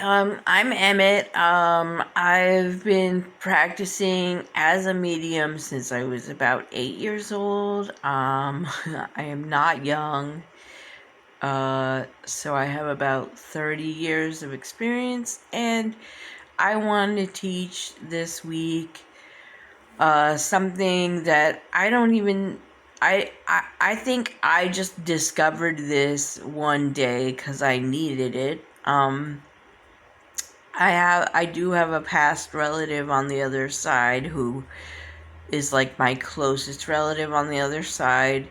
I'm Emmett. I've been practicing as a medium since I was about 8 years old. I am not young, so I have about 30 years of experience, and I wanted to teach this week something that I don't even. I think I just discovered this one day because I needed it. I do have a past relative on the other side who is like my closest relative on the other side.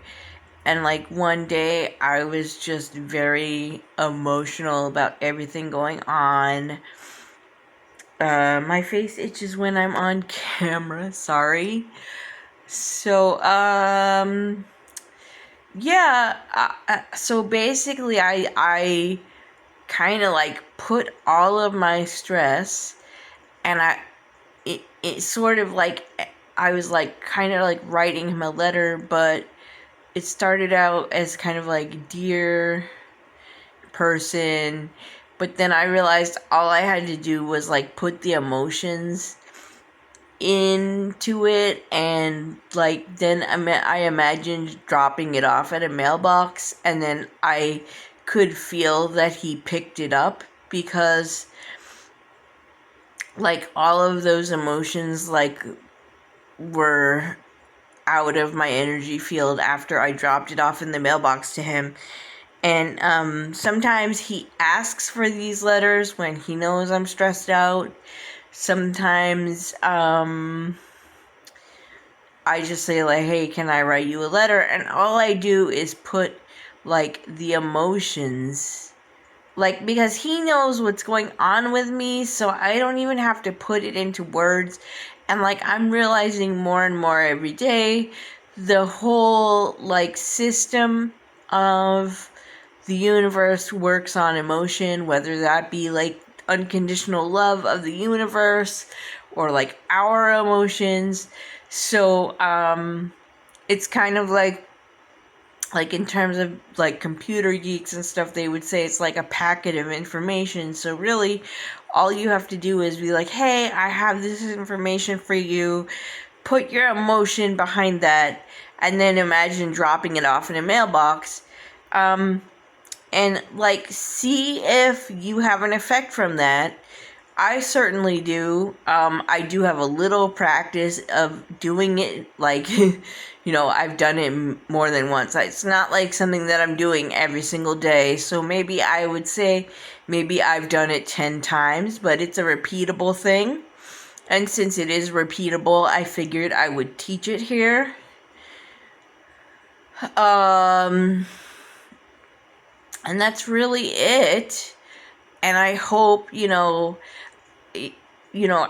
And like one day I was just very emotional about everything going on. My face itches when I'm on camera, sorry. So, yeah, so basically I kind of like put all of my stress and it sort of like I was like kind of like writing him a letter, but it started out as kind of like dear person, but then I realized all I had to do was like put the emotions into it, and like then I imagined dropping it off at a mailbox, and then I could feel that he picked it up because like all of those emotions like were out of my energy field after I dropped it off in the mailbox to him. And sometimes he asks for these letters when he knows I'm stressed out. Sometimes I just say like, hey, can I write you a letter? And all I do is put like the emotions, like, because he knows what's going on with me, so I don't even have to put it into words. And like I'm realizing more and more every day the whole like system of the universe works on emotion, whether that be like unconditional love of the universe or like our emotions. So it's kind of like in terms of like computer geeks and stuff, they would say it's like a packet of information. So really all you have to do is be like, hey, I have this information for you, put your emotion behind that, and then imagine dropping it off in a mailbox, and like see if you have an effect from that. I certainly do. I do have a little practice of doing it. Like, I've done it more than once. It's not like something that I'm doing every single day. So maybe I would say maybe I've done it 10 times, but it's a repeatable thing. And since it is repeatable, I figured I would teach it here. And that's really it. And I hope,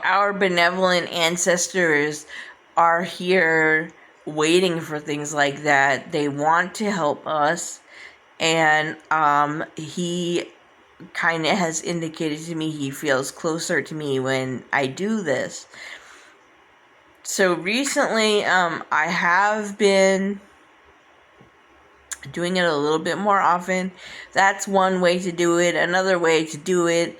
our benevolent ancestors are here waiting for things like that. They want to help us, and he kind of has indicated to me he feels closer to me when I do this. So recently, I have been doing it a little bit more often. That's one way to do it. Another way to do it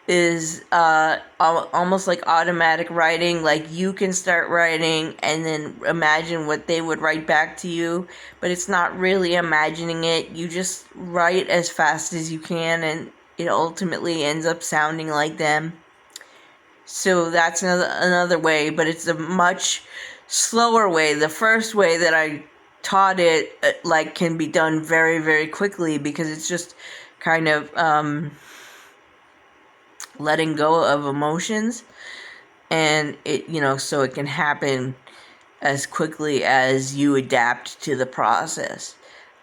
is almost like automatic writing. Like you can start writing and then imagine what they would write back to you, but it's not really imagining it. You just write as fast as you can, and it ultimately ends up sounding like them. So that's another way, but it's a much slower way. The first way that I taught it like can be done very, very quickly because it's just kind of letting go of emotions, and it so it can happen as quickly as you adapt to the process.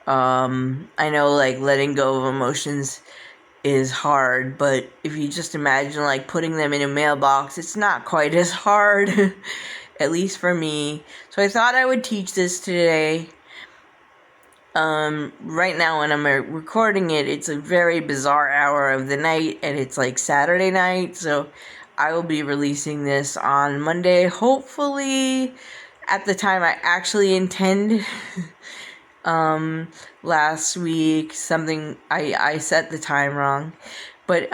I know like letting go of emotions is hard, but if you just imagine like putting them in a mailbox, it's not quite as hard. At least for me. So I thought I would teach this today. Right now when I'm recording it, it's a very bizarre hour of the night, and it's like Saturday night, so I will be releasing this on Monday, hopefully at the time I actually intend. Last week, I set the time wrong, but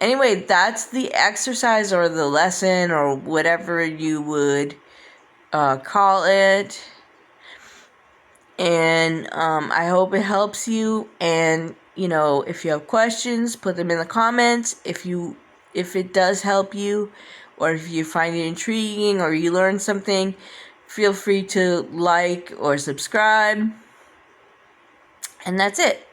Anyway, that's the exercise or the lesson or whatever you would call it. And I hope it helps you. And if you have questions, put them in the comments. If it does help you, or if you find it intriguing or you learn something, feel free to like or subscribe. And that's it.